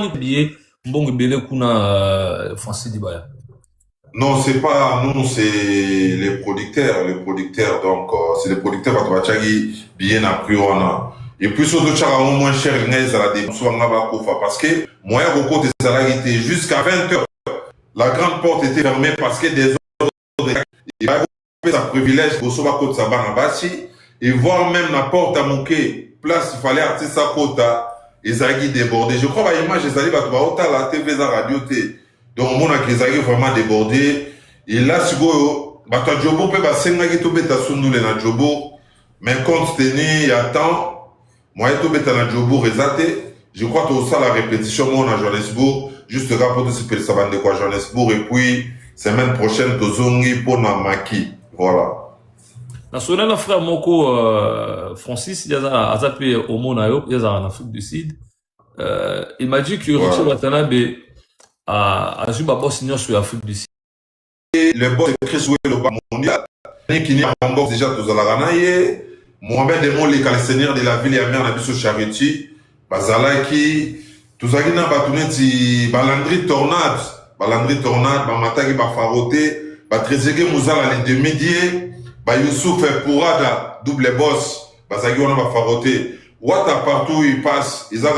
billet mbongo belé kuna Francis Dibaya. Non, c'est pas nous, c'est les producteurs. Les producteurs, donc, c'est les producteurs qui ont bien appris. Et puis, surtout, tu as au moins cher, parce que moi, beaucoup de salariés étaient jusqu'à 20h. La grande porte était fermée parce que des autres, il a sa privilège pour sauver côte sa et voir même la porte à Mouké, place, il fallait artiste sa côte, ils ont débordé. Je crois que l'image, ils allaient à la TV, la radio, donc, on a qu'ils ont vraiment débordé. Et là, si vous avez Jobo, peut être 5 ans, tout bête à Sundoule dans Jobo, mais compte tenu, il y a temps, moi, tout bête à Jobo, résaté. Je crois que ça, la répétition, moi, à Johannesburg, juste rapport de ce que ça va de quoi Johannesburg, et puis, semaine prochaine, Tozongi pour Namaki. Voilà. National frère Moko Francis, il y a zappé au Monayo, il y a en Afrique du Sud. Il m'a dit que Richard Watanabe a joué à boss sur l'Afrique du Sud. Le boss de Chris Welle au mondial, qui n'y a pas boss déjà tous à la Ranaye, Mohamed Demon, les seigneurs de la ville et Amir Nabiso Charity, Bazalaki, tous à Guinée, Batuneti, Balandri Tornade, Bamatagi Bafaroté, Batrezege Mouzala, les demi-diés, Youssouf Pourada, double boss, Bazagi on a Bafaroté. Ouata partout il passe, ils ont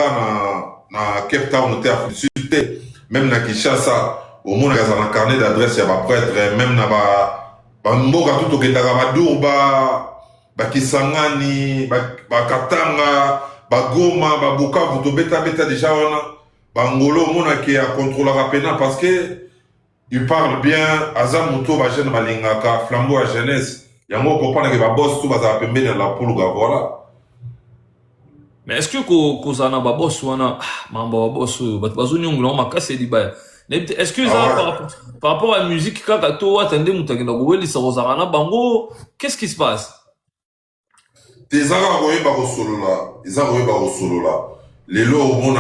na Cape Town, au Afrique du Sud, même na Kinshasa. Au moins, il y a un carnet d'adresse, il y a un prêtre, même na ba mboka tout au Ketara, ba Durba, ba Kisangani, ba Katanga, ba Goma, ba Bukavu, to beta déjà on a, ba Ngolo, au moins qui a contrôlé la peine parce que il parle bien, Azam Muto, ba jeune Malingaka, flambeau à jeunesse, il y a un mot comprendre que ba boss tout va s'appeler dans la poule, voilà. Mais est-ce que Kozana ba boss wana, mamba ba boss, bazo nyongo na makase Dibaya. Est-ce que ça, par rapport à la musique, quand tu attendais bango, qu'est-ce qui se passe? Ils les lots au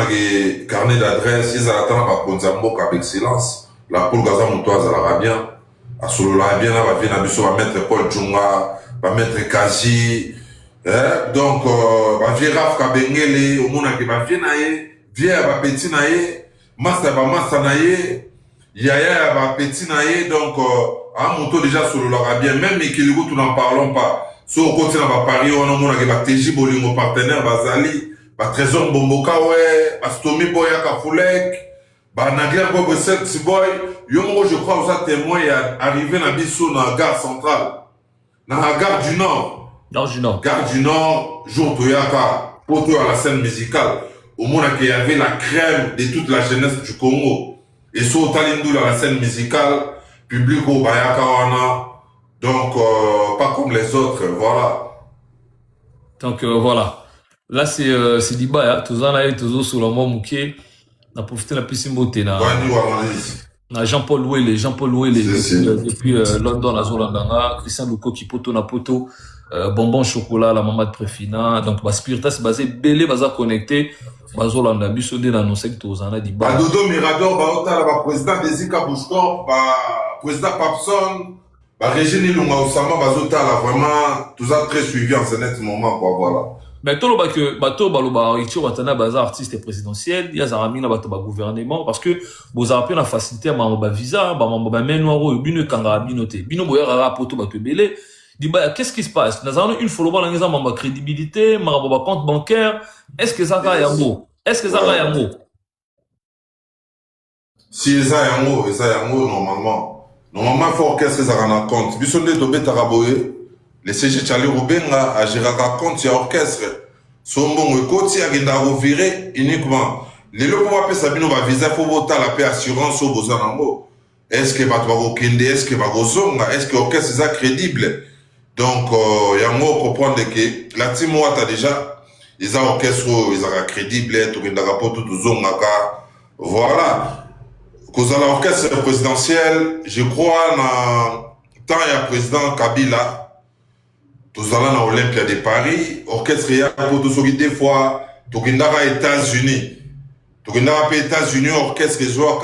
carnet d'adresse, ils attendent avec excellence. La poule Gaza Moutoise à l'Arabien, à Solo l'Arabien, va mettre Paul Djunga, va mettre Kaji, donc, va virer Raf Kabengele, au monde qui va venir, viens va petit naïe. Master ba master naïe, yaya ba petit naïe, donc à mon tour déjà sur l'Arabien, même Mikiligo, tout n'en parlons pas. Sur le côté de Paris, on a mon agba TJ Bolingo partenaire, Bazali, ba Trésor Bomboka, ouais, ba Stomi Boya Kafoulek, ba Nagler Bob Sex Boy, yo je crois que ça témoin arrivé dans Bissou dans la gare centrale, dans la gare du Nord. Gare du Nord. Gare du Nord, jour Toyaka, pour toi à la scène musicale. Au monde qu'il y avait la crème de toute la jeunesse du Congo. Et sur Talindou, la scène musicale, public au Bayakawana, donc pas comme les autres, voilà. Donc voilà. Là c'est Dibaya, tous en avez tous sur le mot Mouké, on a profité de la piscine beauté. Na Jean-Paul Ouele, depuis London, la Zolandanga, Christian Luko qui poto na poto, bonbon chocolat, la maman de Préfina, donc Spiritas c'est basé, belé baza connecté, Bazolanda, Bissodé dans nos secteurs, on a dit bah. Dodo Mirador, bah, président Desika Bouchkor, bah, président Papson, bah, Régine Ilunga Osama, Bazota, là, vraiment, tout ça très suivi en ce net moment, quoi, voilà. Mais tout le monde que bateau baloba Richard Watana baza artiste présidentiel, il y a Zaramina bateau gouvernement parce que vous avez la facilité à ma visa, ma main noire, bino kanga binoté, bino boya rara poto bateau belé. Dit bah qu'est-ce qui se passe? Nous avons une follow dans l'examen ma crédibilité, ma compte bancaire. Est-ce que ça va yango? Est-ce que ça va yango? Si ça yango normalement. Normalement faut qu'est-ce que ça rend compte? Bisonde tobé taraboye. Les CG Charlie Rubenga a géré compte ya orchestre. Son bon côté a viré uniquement. Les locaux va Sabino va visa faut voter la paix assurance au Bozanango. Est-ce que va Kende, est-ce que va Gozonga, est-ce que l'orchestre est crédible? Donc, il y a un mot comprendre que la team a déjà, ils ont orchestre, ils ont crédible, tout le rapport, tout le zone, voilà. Cause à l'orchestre présidentiel, je crois, tant il y a président Kabila, tous allons à l'Olympia de Paris, orchestre, il y a pour tous des fois, tout le monde États-Unis. Tout le monde États-Unis, orchestre, ils ont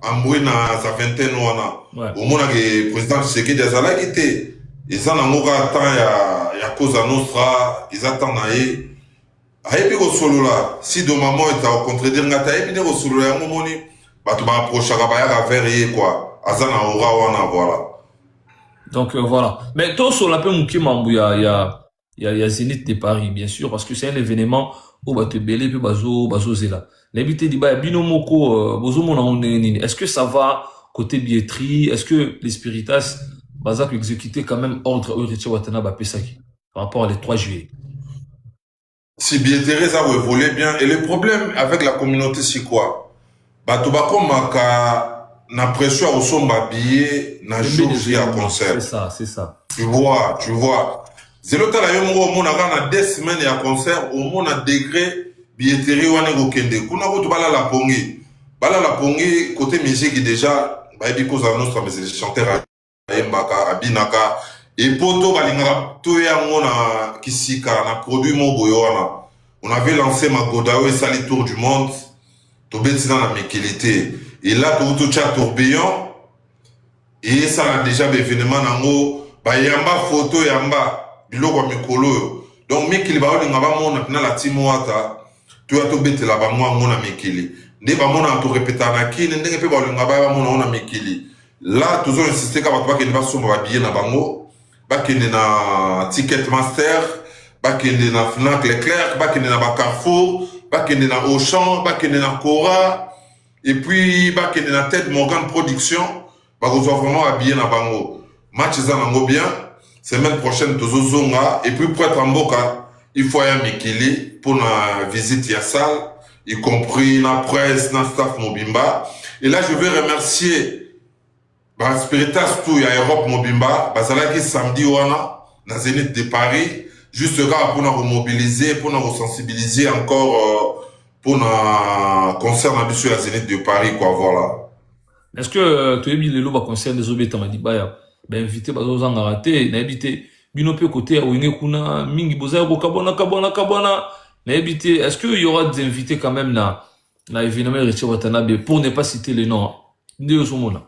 en bruit dans sa vingtaine, au moins, le président Tshisekedi a la guité. Ils ont un temps, il y a cause à Nostra, ils attendent, ayebi ko solola si do maman eta au contredire ngata ayebi ne ko solola yango moni bato ba approchaka bayaka vers ye quoi azana aura wana voilà. Donc voilà. Mais tout sur la peine il y a Zénith de Paris, bien sûr, parce que c'est un événement où va te belé puis bazo zela. L'invité dit bah bino moko bozo mona est-ce que ça va côté billetterie? Est-ce que les spiritas baza exécuter quand même ordre Richard Watana ba pesaki par rapport à les 3 juillet? Si billetterie ça va évoluer bien et le problème avec la communauté c'est quoi? Bato bakomaka na pression au son billet na jour à concert. C'est ça. Tu vois. Zelota la yomo au mona na 2 semaines à concert au mona degré billetterie wana go kende. Kuna ko to bala la pongi. Bala la pongi côté musique déjà ba ebi cause nostra mais les chanteurs Mbaka abinaka et poto balinga to yango na kisika na produit mo boyo wana. On avait lancé Magodao et ça les tours du monde. To betina na mekilité. Et là, tout le tourbillon, et ça a déjà des événements nango, bah yamba photo yamba, biloko mikolo. Donc mekili ba olinga ba mona na la timoata, tu as to bete la ba mona mekili. Ne ba mona to répéter na kini, ndenge pe ba olinga ba mona mekili. Là, toujours insister ka ba ke ba somba ba billet na bango, ba ke na Ticketmaster, ba ke na Fnac Leclerc, ba ke na ba Carrefour, ba ke na Auchan, ba ke na Cora. Et puis, bah, qu'il y a la tête Morgan Production, bah, vous avez vraiment habillé na bango. Match zanango bien. Semaine prochaine, tozo zonga. Et puis, pour être en boca, il faut y aller Mikili pour la visite ya salle, y compris la presse, la staff Mobimba. Et là, je veux remercier, bah, Spiritas tout, y a Europe Mobimba, bah, ça là qui samedi wana, na Zénith de Paris, juste là, pour nous remobiliser, pour nous sensibiliser encore, pour un concert à la Zénith de Paris, quoi, voilà. Est-ce que tu as mis le lot concert des obétants, m'a dit, bah, invité, bah, aux raté, n'a invité, binope côté, à Ouine Kuna, Mingi Boza, Kabana, n'a invité, est-ce qu'il y aura des invités quand même, là, évidemment, Richard Watanabe, pour ne pas citer les noms, de Somona?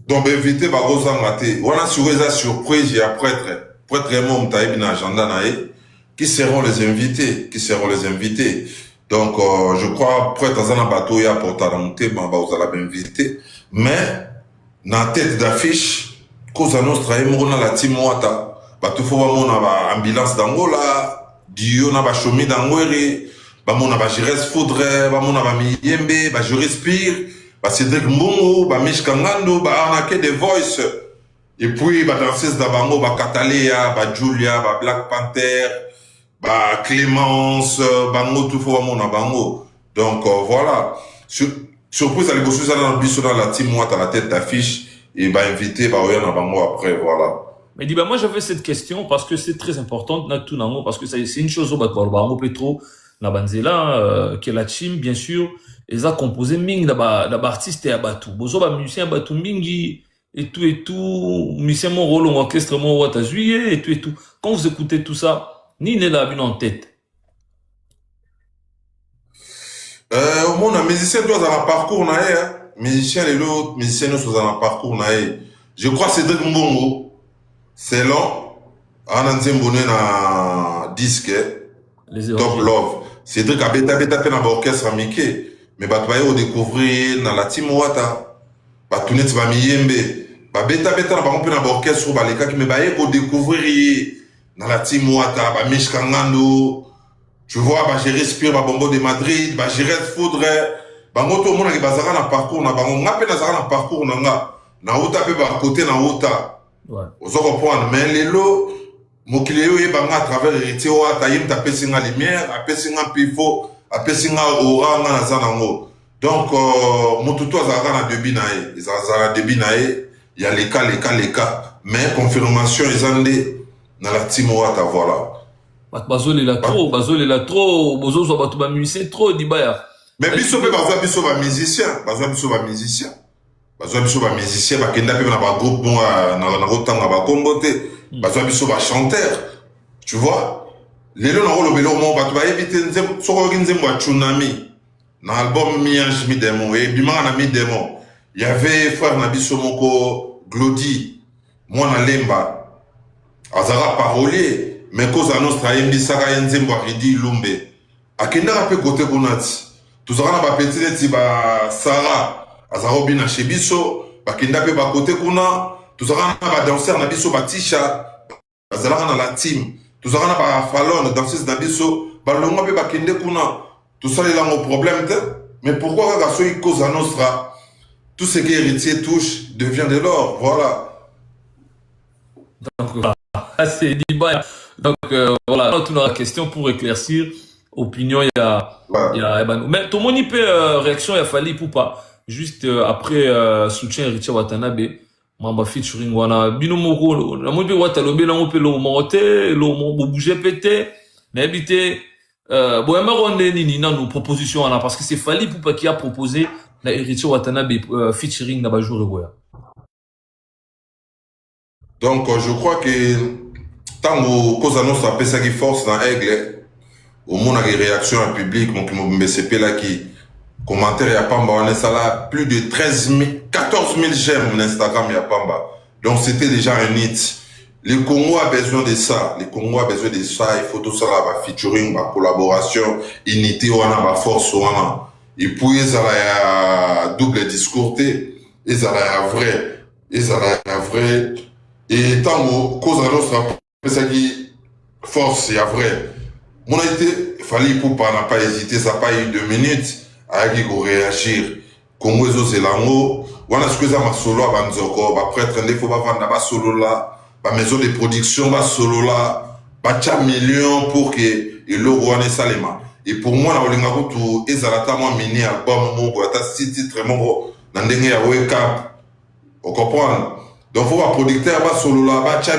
Donc, invité, bah, aux raté, voilà, sur les surprises, il y a prêtre, vraiment, t'as mis un agenda, qui seront les invités, Donc, je crois, pour être dans un bateau, il y a pour t'annoncer, vous allez m'inviter. Mais, dans la tête d'affiche, cause à notre on a la team Wata. Tout faut voir mon ambulance d'Angola, Dio na ba chomi d'Angwere, mon ba Jires Foudre, mon ba Miyembe, je respire, Cédric Mbongo, Mich Kangando, Arnaque des Voice. Et puis, danseuse d'Abango, Catalea, Julia, Black Panther, bah Clémence, bango tout faut mon bango. Donc voilà. Surprise à l'émotion ça dans le bus dans la team moi à la tête d'affiche et bah invité bah on bango après voilà. Mais dis bah moi j'avais cette question parce que c'est très important na tout nango parce que c'est une chose au bango Petro na banzela que la team bien sûr ils a composé ming d'aba artiste et abatu. Bozo ba musicien abatu mingi et tout musicien mon rôle en orchestre mon wata juillet et tout. Quand vous écoutez tout ça ni n'est là en tête. Au monde, un musicien doit dans un parcours naïe. Musicien et l'autre, musicien nous dans un parcours naïe. Je crois c'est Cédric Mbongo. C'est long. On a un na disque. Top Love. Cédric a bêta fait dans l'orchestre Mickey. Mais bah tu vas découvrir dans la team Wata. Bah tu n'es pas Miyembe. Bah bêta dans l'orchestre bah les cas qui me bah découvrir dans la team Wata, Mich Kangando, tu vois, je respire, Bombo de Madrid, je reste Foudre, bango tout le monde qui bazara na parcours na bango, ngape na zara na parcours na uta pe ba côté na uta. Ouais. Ozo comprendre mais lelo mokile yo yebanga à travers héritier Wata yim ta pesinga lumière, a pesinga pivot, a pesinga aura na zanango. Donc mututu azara na debi na ye, azara debi na ye, il y a les cas, mais confirmation ezande dans la team Wata, voilà. Bazol est là trop, Bozo soit battu ba musicien trop, dit baya. Mais biso pe biso ba musicien, bakenda pe na ba groupe bon na rotanga ba kombote, biso ba chanteur. Tu vois? Lelo na rolo belo mo batu ba ebite nzem, soko nzem wa tsunami. Na album Miange mi démon et bimanga na mi démon. Il y avait frère na biso moko Glody, moi na Lemba. Azara parolier, mais Cosa Nostra yembi saka yenzembo ridi lumbe akenda pe côté bonati tuzana ba petit ti ba Sara azarobi na chebiso bakenda pe ba côté kuna tuzana ba danseur na biso ba Tisha bazalaka na la team tuzana ba Fallon danseuse na biso balonga pe bakende kuna tusalela ngo problème te mais pourquoi ka so Cosa Nostra tout ce qui est héritier touche devient de l'or voilà. Donc voilà, c'est débat. Donc voilà, on a la question pour éclaircir. Opinion, il y a, mais tout le monde peut réaction, il a fallu pour pas. Juste après soutien Richard Watanabe, mamba featuring wana binomoko, la mo be watalobe la mo pe lo monter, lo mo bouger pété, mais habité boyama ronde nini na nos propositions là parce que c'est fallu pour pas qui a proposé la Richard Watanabe featuring na ba jour boya. Donc, je crois que tant que Cosa Nostra a ça qui force dans Aigle, au monde a des réactions en public, donc MCP là qui commentaire ya Pamba, on est ça là, plus de 14 000 j'aime sur Instagram ya Pamba. Donc, c'était déjà un hit. Le Congo a besoin de ça. Le Congo a besoin de ça. Il faut tout ça là, featuring, collaboration, unité, on a force, on a. Et puis, ça a double discours, et ça a vrai. Et ça a vrai. Et tant que Cosa Nostra, ça qui force, il y a vrai. Mon été, il fallait pour pas n'a pas hésité, ça n'a pas eu 2 minutes à réagir. Congo c'est l'ango. On a ce que ça m'a solo à Banzoko, bah prêtre, il faut pas vendre ma solo là, bah maison de production, bah solo là, bah tcha millions pour que le logo en est salema. Et pour moi, là, on a tout, et ça a moi mini album, mon gars, t'as 6 titres, mon gros, n'andenge à wake up. On comprend? Donc, il faut un producteur qui solo là, bacha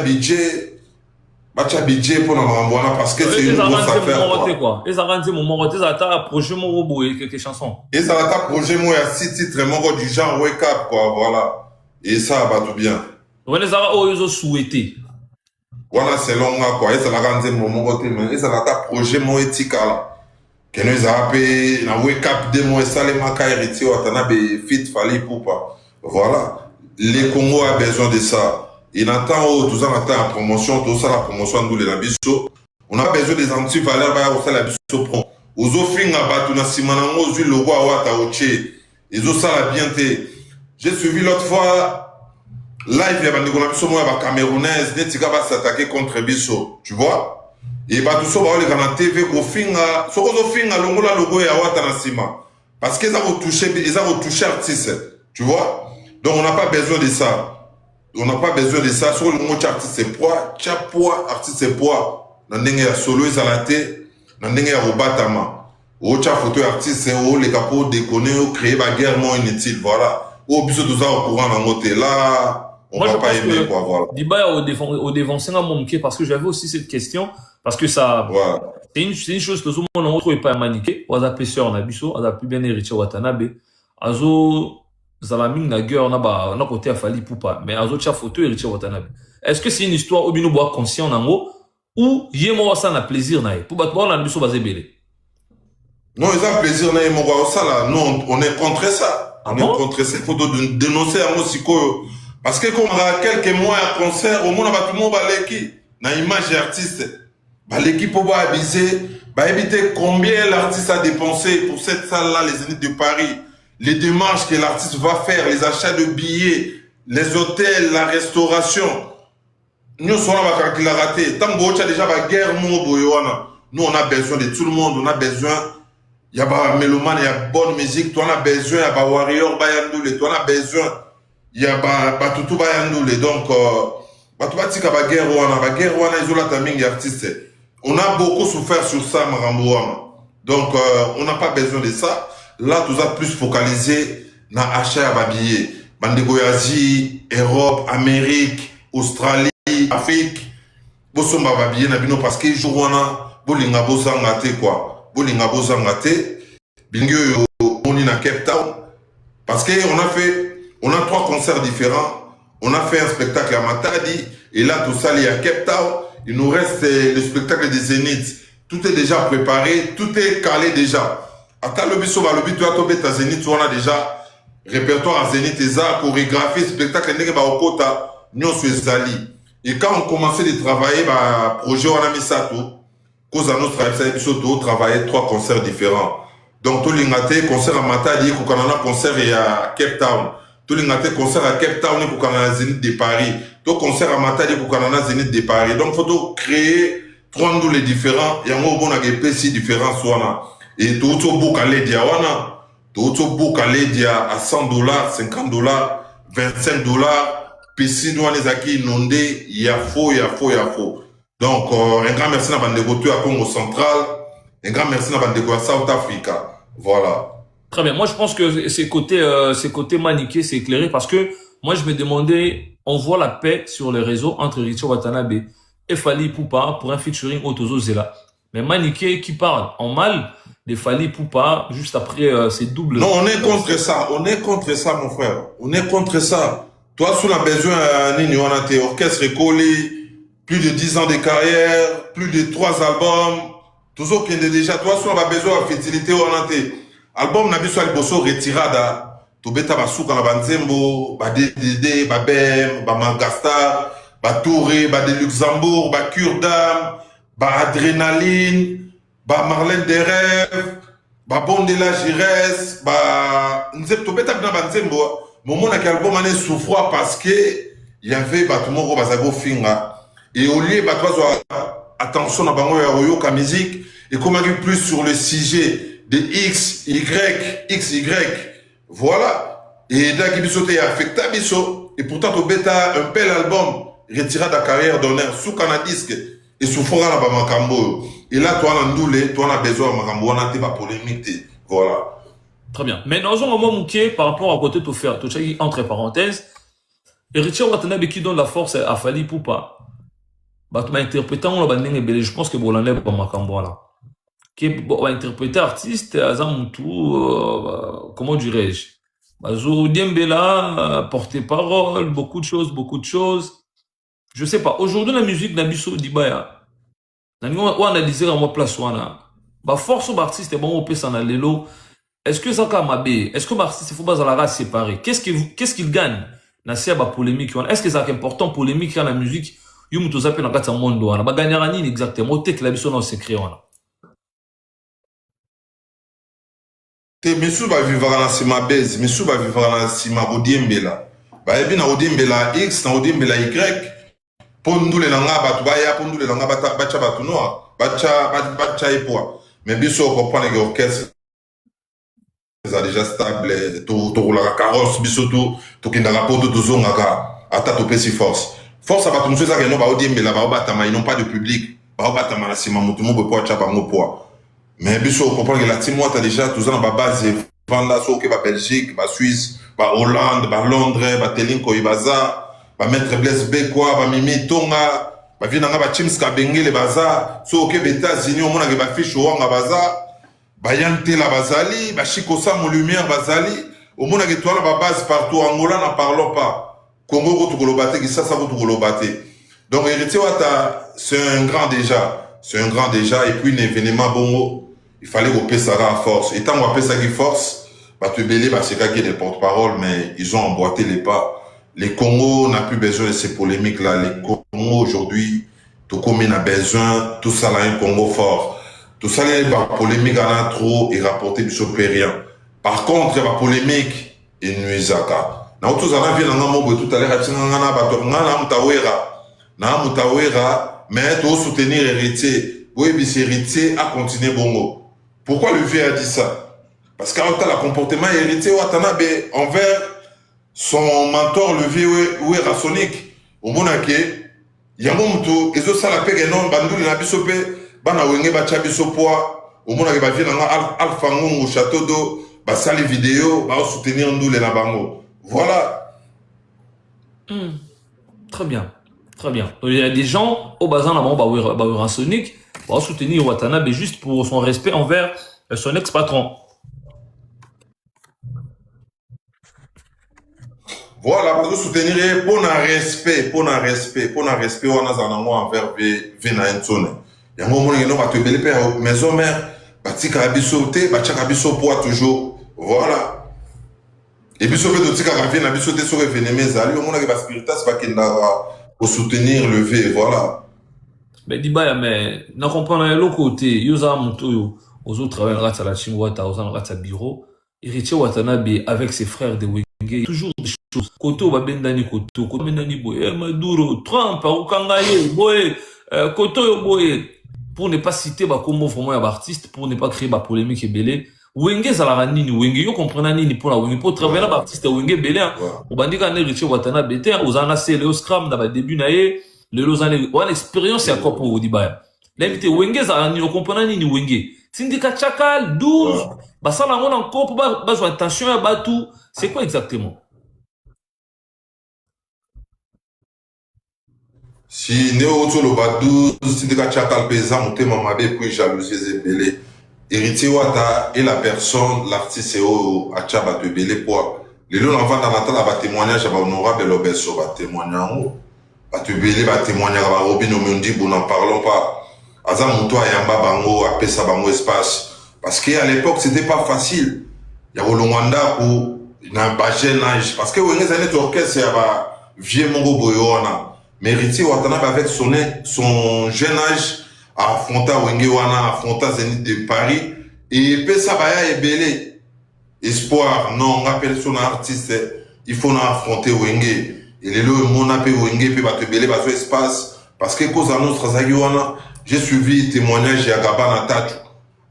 budget pour nous renvoyer parce que c'est une grosse affaire. Et ça rend mon moment, ça t'a projet mon robot et quelques chansons. Et ça t'a projet moi, il y a 6 titres, mon du genre wake up, quoi, voilà. Et ça va tout bien. On les a ils ont souhaité. Voilà, c'est long, quoi. Et ça rend mon moment, mais et ça t'a projet mon éthique là. Que nous a appelé, na wake up de moi, ça les maka héritier, ou t'en as des fit, fallait pour pas. Voilà. Les Congo a besoin de ça. Il attend tout ça, on attend la promotion, tout ça, la promotion de l'Abisso. On a besoin des antivaleurs, on a l'Abisso prend. Aux offres, on a Simanango, aux logo à Wataoche. Ils ont ça la bienté. J'ai suivi l'autre fois, live, il y a des Abisso, moi, Camerounaise, Netika va s'attaquer contre Bisso. Tu vois? Et bah, tout ça, on va aller TV, au finga, ce qu'on a finga, logo à Watanasima. Parce qu'ils ont retouché artiste. Tu vois? Donc, on n'a pas besoin de ça. On n'a pas besoin de ça. Sur le mot artiste, c'est poids. Poids, artiste, c'est poids. Nandenge ya solo, ezalate. Nandenge ya robatama. Ocha photo artiste, c'est les capots déconner, créer la guerre moins inutile. Voilà. Au plus de ça, au courant dans côté là, on va pas aimer, quoi. Voilà. Diba au dévancé dans mon parce que j'avais aussi cette question. Parce que ça. Voilà. C'est une chose que tout le monde ne retrouve pas maniqué. On a pêcheur en abisso. On a plus bien hérité Watanabe. Azo. Zalaming na guerre on a côté à Fali Poupa mais az autres photo héritier Watanabe. Est-ce que c'est une histoire où bino bois conscient nango ou yemo ça na plaisir na pour battre on a biso basé belé. Non, ils ont plaisir na yemo ça là. Non, on est contre ça. On est contre ça, il faut dénoncer à Mosiko parce que comme quelques mois à concert au monde va tout le monde baleki na image artiste. Baleki pour boire abuser, bah éviter combien l'artiste a dépensé pour cette salle là les Zénith de Paris. Les démarches que l'artiste va faire, les achats de billets, les hôtels, la restauration. Nous sommes là, qu'il a raté. Tant que tu as déjà la guerre, nous on a besoin de tout le monde. On a besoin, il y a pas mélomane, il y a bonne musique. Toi on a besoin, il y a pas warrior, bayandoule. Toi on a besoin, il y a pas tout bayandoule. Donc, tu vas dire que la guerre, ils ont la timing artiste. On a beaucoup souffert sur ça, Marambo. Donc, on n'a pas besoin de ça. Là, tout ça plus focalisé dans l'achat à babiller. Bandegoyazi, Europe, Amérique, Australie, Afrique. Bosso m'a babiller nabino parce que journa bolinga bozangate quoi. Bolinga bozangate. Bingo on na Cape Town parce que on a 3 concerts différents. On a fait un spectacle à Matadi et là tout ça il y a Cape Town. Il nous reste le spectacle des Zénith. Tout est déjà préparé, tout est calé déjà. Ata lobi soba lobi tu as tombé ta Zénith, on a déjà répertoire à Zénith, eza chorégraphie, spectacle ndenge ba okota, nyon su ezali. Et quand on commençait de travailler, bah, projet on a mis ça tout. Cause à notre travailler 3 concerts différents. Donc, tout l'ingate, concert à Matadi, Kokanana, concert à Cape Town. Tout l'ingate, concert à Cape Town, Kokanana, Zénith de Paris. Tout concert à Matadi, Kokanana, Zénith de Paris. Donc, il faut créer 3 les différents. Il y a un bon PC différents, soit. Et tout au bout, à l'aidia, tout au bout, à l'aidia à $100, $50, $25. PC, nous, les acquis inondés, il y a faux. Donc, un grand merci à Bandego à Congo Central, un grand merci à Bandego à South Africa. Voilà. Très bien. Moi, je pense que ces côtés maniqués, c'est éclairé parce que moi, je me demandais, on voit la paix sur les réseaux entre Richie Watanabe et Fally Ipupa pour un featuring Otozo Zela. Mais maniqué qui parle en mal de Fally Ipupa juste après ces doubles. Non, on est contre ça. On est contre ça, mon frère. On est contre ça. Toi, sous la besoin, on a tes orchestres collés. Plus de 10 ans de carrière, plus de 3 albums. Toujours qu'il y a déjà, toi, si on a besoin de fertilité, on a des albums, n'a besoin de bosso retirada. Tu beta basuka na banzembo, ba DDD, ba BEM, ba Mangastar, ba Touré, ba de Luxembourg, ba Kurdam, ba Adrénaline, ba Marlène des Rêves, ba Bondela Gires, ba Nzep, tu beta na banzembo. Mon mon a quel album année souffrant parce que il y avait ba tout le monde bazago finga. Et au lieu de attention à la musique, et comme plus sur le sujet de X, Y. Voilà. Et là, qui est affecté, et pourtant, tu as un bel album retiré de la carrière d'honneur sous Canadisque et sous Fora la Bamakambo. Et là, toi, tu as besoin de Makambo, on a des polémiques. Voilà. Très bien. Mais dans un moment mouqué, par rapport à côté de faire, entre parenthèses, Héritier Watanabe qui donne la force à Fally Ipupa. Interprétant je pense que Bolandais pas Makambo là qui interpréter artiste Azamutu comment dirais-je Bazo Diembela porte-parole beaucoup de choses je sais pas aujourd'hui la musique Nabiso Dibaya on analyser à ma place wana ba force d'artiste bon on peut s'en aller lelo est-ce que ça kamabe est-ce que l'artiste faut pas la race séparée qu'est-ce qu'il gagne na sia ba polémique est-ce que ça est important polémique dans la musique yo mutu zape na kati ya mondo wana baganyaka nini exactement otekela biso na secret wana te misu bavivaka na nsima base misu bavivaka na nsima odiembela bayebi na odiembela x na odiembela y mpo ndule na nga bato baya mpo ndule na nga batya bato noa batya epoa mais biso okomprendre ke orchestre eza déjà stable tokolaka carrosse biso tokendaka mpo tozongaka ata topesi force à bato mosusu ezaka eno baodiembela baobatama ils n'ont pas de public baobatama na nsima motu moko po atya bango poa mais biso okomprendre ke la team wata déjà toza na babase vanda so oke babelgique basuisse bahollande balondres batelinkoyi baza bamaître blaise bekwa bamimi tonga bavie nanga bachims kabengele baza so oke baétats-unis omonake bafiche owanga baza bayantela bazali bashikosa molumière bazali omonake towana babase partout angola na parlons pas Congo Kotukolobate, Kisasa Kotukolobate. Donc, Héritier Wata, c'est un grand déjà. Et puis, un événement bongo, il fallait qu'on paie ça à force. Et tant qu'on paie ça qui force, bah, tu belé, bah, c'est qu'il y a des porte-parole, mais ils ont emboîté les pas. Les Congo n'a plus besoin de ces polémiques-là. Les Congo, aujourd'hui, tout comme il a besoin, tout ça, là, un Congo fort. Tout ça, les polémiques, en a trop, et rapporté du rien. Par contre, il y a la polémique, et nuisaka. Na otuzana vient na moko tout à l'heure atinga na bato na mutawera mais to soutenir héritier oui bis héritier a continuer bongo pourquoi le vieux a dit ça parce qu'à la comportement héritier Watanabe envers son mentor le vieux Wera Sonic au monake yango mutu ezo sala pe non banduli na biso pe bana wenge ba chabiso poa au monake ba vient na Alpha Ngongo château d'eau ba sali vidéo ba soutenir ndule na bango. Voilà. Très bien. Il y a des gens au bazar là-bas, Sonic, pour soutenir Watanabe juste pour son respect envers son ex-patron. Voilà, pour soutenir pour un respect, on a un amour envers Vena Ensone. Il y a un moment où on va te belle père, maison mère, batika abisote, batika abiso poids toujours. Voilà. Et puis, si on veut dire que la vie n'a pas été sur le vénémé, on a des spiritas qui sont pour soutenir le V, voilà. Mais Dibaya, mais, n'a comprendre l'autre côté, Yosa Montoyo, aux autres travailleurs, à la Chimwata, aux autres bureau, Héritier Watanabe avec ses frères de Wenge, toujours des choses. Koto, Babendani Koto, Koto Bendani Boye, Maduro, Trump, Okangaye, Boye, Koto, Boye, pour ne pas citer, comme vraiment un artiste, pour ne pas créer, polémique et belé. Wenge zalara nini Wenge yo comprendre nini pour la Wenge pour travailler là artiste Wenge belé on bandika ne Richie Watanabe te ozana c'est le scrum dans le début naé le lozane on expérience ya quoi pour Dibaya l'invité Wenge zalara nini comprendre nini Wenge syndicat chakal 12 bah ça là on encore pour ba attention à batou c'est quoi exactement si néo to le badou syndicat chakal pesa monter mamabe puis jalousie belé Héritier Wata est la personne, l'artiste au Achaba de Belé pour les lots l'enfant dans la table à témoignage à honorable l'obesso va témoigner à te Belé va témoigner à Robin Omundi bon n'en parlons pas Azam Mouto Ayamba Bango à Pesa Bango espace parce qu'à l'époque c'était pas facile il y a au Luanda pour un bas jeune âge parce que on est allé orchestre c'est à vieux Mongo Boyoana mais Héritier Watanabe avec son jeune âge affronter Wenge wana affronter Zénith de Paris et pesa baya ebele espoir non on appelle son artiste il faut affronter Wenge et les lots mon appel Wenge peut battre belé bazo espace parce que cause à notre zagi wana j'ai suivi témoignage ya Gabana Tatu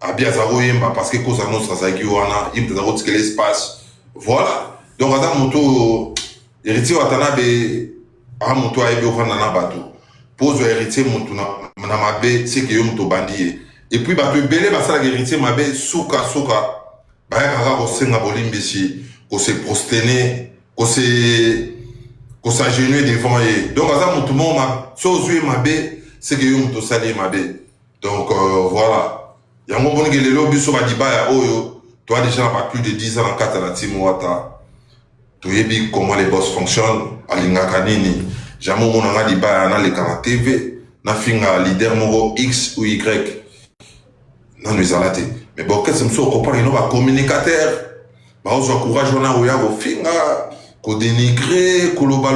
à Biazaro Yemba parce que cause à notre zagi wana il peut avoir l'espace voilà donc Adam Moto Héritier Watanabe a Moto a ebe ofana na bateau pose héritier mutu na mabe c'est que yo mutu bandi et puis bato belé basala héritier mabe suka ba ya kaka kosenga bolimbisi ko se prosterner ko s'agenouiller devant ye donc aza mutu moma so zui mabe c'est que yo mutu sali mabe donc voilà yango boni que lelo biso ba dibaya oyo toi déjà pas plus de 10 ans en kata na Timo Wata to yebi comment les boss fonctionnent alingaka nini jamais on a dit bah dans les canaux TV na finga leader moro X ou Y non nous alate mais bon qu'est-ce que nous comprendre nous va communicateur bah on a courage on a oya go finga ko dénigrer ko loba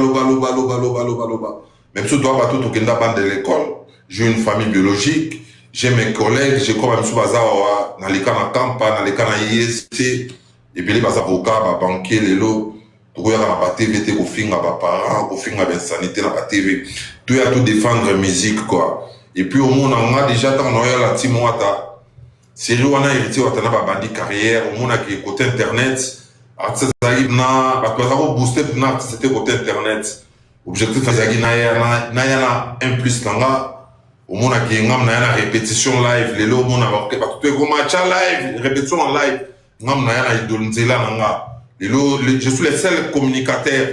même si toi pas tout kenda bande de l'école j'ai une famille biologique j'ai mes collègues j'ai comme même sous bazar dans les canaux campa dans les canaux IST et puis les bazar avocat ba banquier les lots il y a la TV, il y a des parents, il y a des sanité dans la TV. Tout y a tout défendre la musique quoi. Et puis au monde on a déjà tant on la team Wata. Série on a hérité Wata na bandi carrière, au monde qui côté internet. Artiste arrive na ba quoi ça va booster na artiste côté internet. Objectif fazagi na ya un plus nanga. Au monde qui ngam na ya répétition live, les lo monde ba tout est comme match live, répétition en live. Ngam na ya idole nzela nanga. Je suis le seul communicateur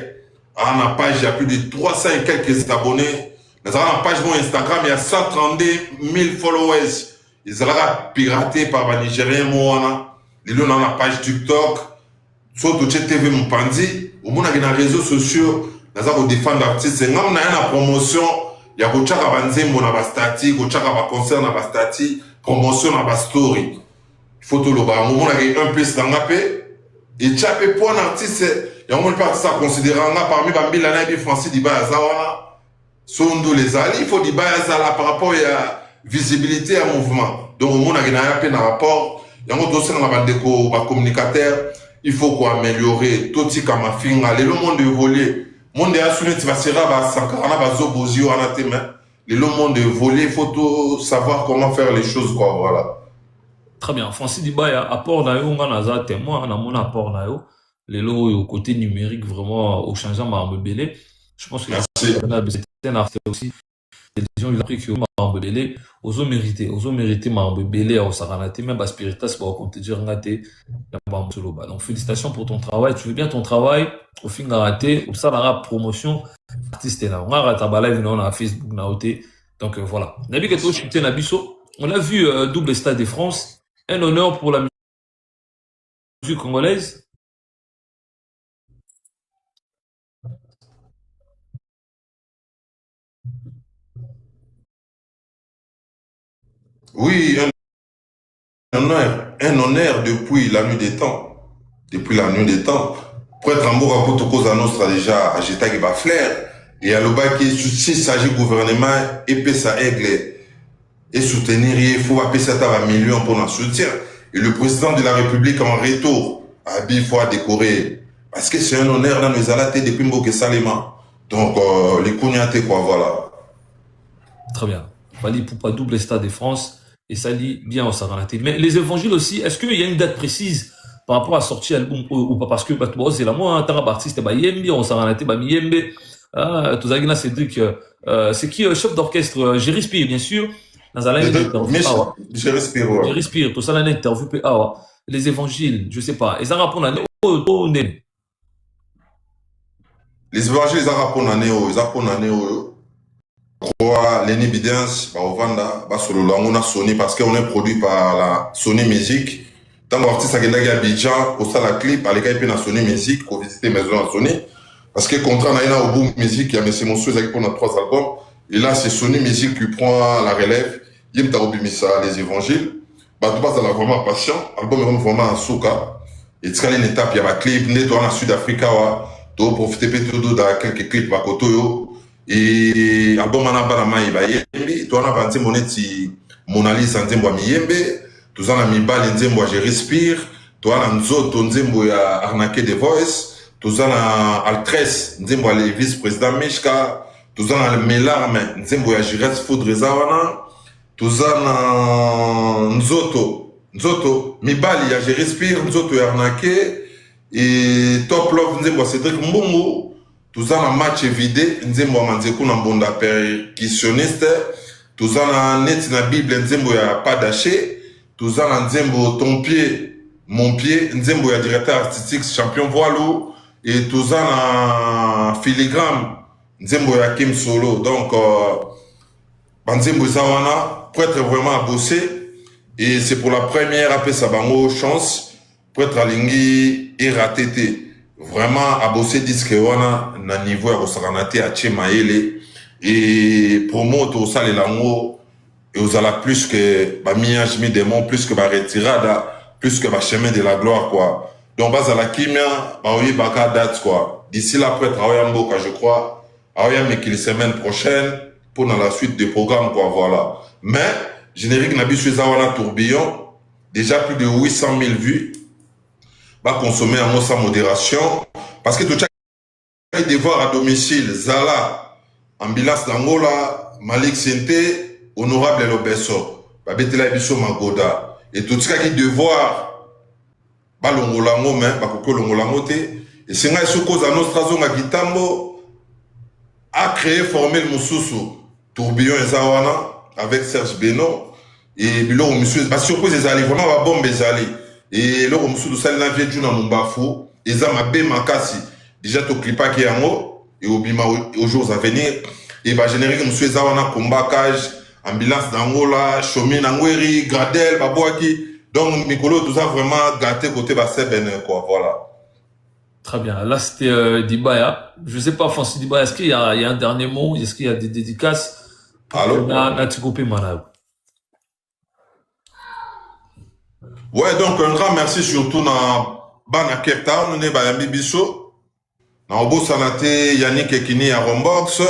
à ma page, il y a plus de 300 et quelques abonnés. Dans la page mon Instagram, il y a 132 000 followers. Ils sont piratés par les Nigériens. Ils ont la page TikTok, sur TV Mpandi. Au monde dans les réseaux sociaux, nous avons défendre l'artiste. Nous avons une promotion. Il y a beaucoup de stati, beaucoup de concert na stati, promotion na story. Photo le bar. Au monde un peu stangapé. Et tu as fait pour un artiste, il y a un parti à considérer parmi Bambi Lana et Francis Dibaya Zawana. Sondo les alliés, il faut Dibaya Zala par rapport à la visibilité à mouvement. Donc, au monde a un rapport, il y a un dossier dans la bande de communicateur, il faut quoi améliorer, tout ce qui m'a fait, le monde évolue. Le monde est assuré, tu vas se faire à Sankara, à Zobozio, à Natema. Le monde évolue, il faut tout savoir comment faire les choses, quoi, voilà. Très bien. Francis Dibaya, apport na yo, on a témoin, on a mon apport na yo. Les lots au côté numérique, vraiment, au changement à belé. Je pense que c'est un artiste aussi. Les gens, ils ont pris que Marbe Belé, aux hommes mérités Marbe Belé, au Saranate, même à Spiritas, pour qu'on te dire, donc, félicitations pour ton travail. Tu fais bien ton travail. Au fin de raté, au Salara promotion, artiste là. On a raté à live, on a Facebook, on a ôté. Donc, voilà. Nabi Kato, je suis Nabiso. On a vu double Stade de France. Un honneur pour la musique congolaise. Oui, un honneur depuis la nuit des temps. Depuis la nuit des temps. Pour être en Boga pour cause à Nostra déjà, à Jetag et Flair. Et à l'obaki, si s'agit gouvernement, et puis ça aigle et soutenir, il faut appeler ça à 1 million pour notre soutien. Et le président de la République en retour, a bien fois décorer. Parce que c'est un honneur dans les alatés depuis Mboke Salema. Donc, les cognatés, quoi, voilà. Très bien. Fali pour pas double Stade de France et ça lit bien au Saranaté. Mais les évangiles aussi, est-ce qu'il y a une date précise par rapport à sortir album ou pas? Parce que bah, c'est la moi, tant artiste, bah, Yembi, au Saranaté, bah, Yembe. Ah, tout ça, Cédric, c'est qui, chef d'orchestre, j'ai respiré, bien sûr. Dans la j'ai respiré. J'ai respiré, tout ça, là, interview, les évangiles, je sais pas. Et ça répond à les évangiles, ils répondent à Néo. Croix, Lenny Bidens, bah, au Vanda, bah, sur le on a Sony, parce qu'on est produit par la Sony Music. Tant l'artiste a gagné à Abidjan, au la clip, à l'école, il Sony Music, pour visiter maison à Sony. Parce que contrat, il y a au bout musique, il y a M. Monsieur qui pour 3 albums. Et là, c'est Sony Music qui prend la relève. Il y a les évangiles. Bah, tout passe vraiment patient. Album est vraiment en souka. Et tu as une étape, il y a un clip, il y a en Sud-Afrique, tu as profité de quelques clips à côté. Et album en abarama iba yembi to na banze moneti Mona Lisa nzembo miyembe to za na mibali nzembo je respire to na nzoto nzembo ya arnaquer the voice to za na altres nzembo le vice président Mishka to za na melarme nzembo ya Jires Foudre zawana to za na nzoto mibali ya je respire nzoto ya arnaquer et top love nzembo Cédric Mbongo. Tout un match vidé, nzembo manzeku na mbonda percussionniste, tout un net na bible nzembo ya pas d'aché, tout un nzembo ton pied, mon pied, nzembo ya directeur artistique champion voilou, et tout un filigrane nzembo ya Kim Solo. Donc, nzembo zawana, pour être vraiment à bosser, et c'est pour la première après Sabango chance, pour être à Lingi et ratété. Vraiment à bosser disque wana na niveau ya kosakanate à Tchemaele et promo to sale lango et aux ala plus que ba miage mi démon plus que ba retirada plus que ba chemin de la gloire quoi. Donc base à la kimia ba oyi baka date quoi. D'ici là après travailler mboka je crois aya mais qu'il semaine prochaine pour dans la suite des programmes quoi voilà. Mais générique na biso wana tourbillon déjà plus de 800 000 vues. Va consommer en mot sans modération parce que tout chaque devoir à domicile Zala ambulance d'Angola Malik Sente honorable Lobesso babetela biso magoda et tout chaque devoir ba longolango mais ba koko longolango te et c'est nga soko za nostra zonga kitambo a créé formel mususu tourbillon ezawana avec Serge Beno et bilo monsieur ba surprise ezali vraiment ba bombe ezali. Et là, on se sale na vie du na mumbafu, et ça m'a bien makasi. Déjà, to clipa qui est en haut, et au bima aux jours à venir, et bah, générique, monsieur Zawana, combacage, ambulance d'Angola, chemin d'Angweri, Gradel, Babouaki. Donc, Mikolo, tout ça vraiment gâté côté Bassé Ben, quoi, voilà. Très bien. Là, c'était Dibaya. Je sais pas, Francis Dibaya, est-ce qu'il y a un dernier mot? Est-ce qu'il y a des dédicaces? Allô? Ouais, donc un grand merci surtout dans Bana Cape Town, nous sommes Bibiso. Dans Obo Sanate, Yannick Ekini à Rombox.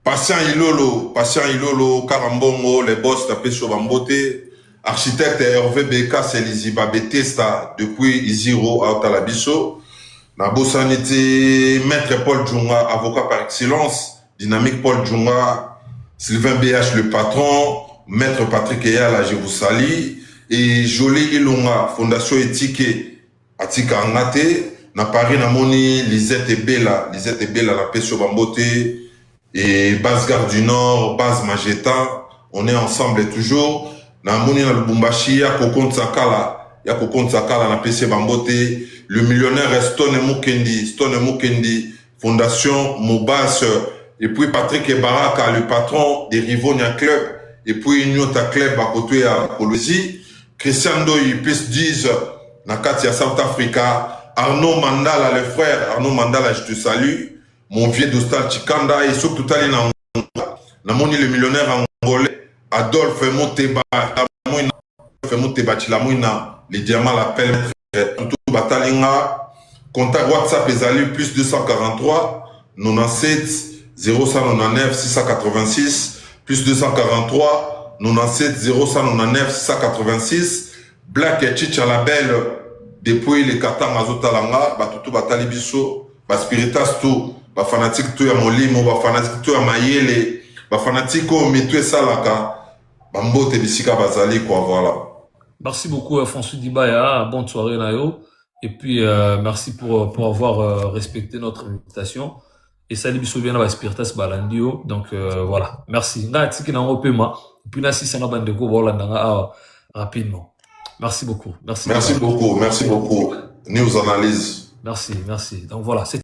Patient Ilolo, Karambongo, les boss tapés sur Bambote. Architecte Hervé Beka, c'est Liziba Betesta, depuis Iziro à Otalabiso. Dans Obo Sanate, Maître Paul Djunga, avocat par excellence. Dynamique Paul Djunga. Sylvain BH, le patron. Maître Patrick Eyala, je vous salue. Et Jolie Ilonga, Fondation Éthique, Atika Angate, na Paris, na Moni, Lisette Bella, la paix sur Bambote, et Base Gare du Nord, Base Mageta, on est ensemble toujours. Na Moni, na Lubumbashi, ya Kokon Tsakala, na PC Bambote, le millionnaire est Stone Mukendi, Fondation Mobas, et puis Patrick Ebaraka, le patron des Rivonia Club, et puis Nyota Club à côté à Colosie. Christian Doyi, plus 10, Nakatia South Africa, Arnaud Mandala, le frère, Arnaud Mandala, je te salue, mon vieux Dostal Chikanda, et surtout tout à l'heure, Namoni le millionnaire angolais, Adolphe Moteba, les diamants l'appellent, tout Batalinga, contact WhatsApp, les alus, plus 243, 97, 0199 686 plus 243 97 0199 686 Black et Chicha Label depuis les Katanga Zotalanga batutu batali biso ba spiritas tout ba fanatique tout ya molimo ba fanatique tout ya mayele ba fanatique o mitu salaka ba mbote bisika bazali quoi voilà. Merci beaucoup François Dibaya, bonne soirée Nayo et puis merci pour avoir respecté notre invitation et salut biso bien ba spiritas balandio donc voilà merci ngati kina ngopema puis na sisa na bandeko bolanda rapidement. Merci beaucoup. Merci beaucoup. News Analyse. Merci. Donc voilà, c'est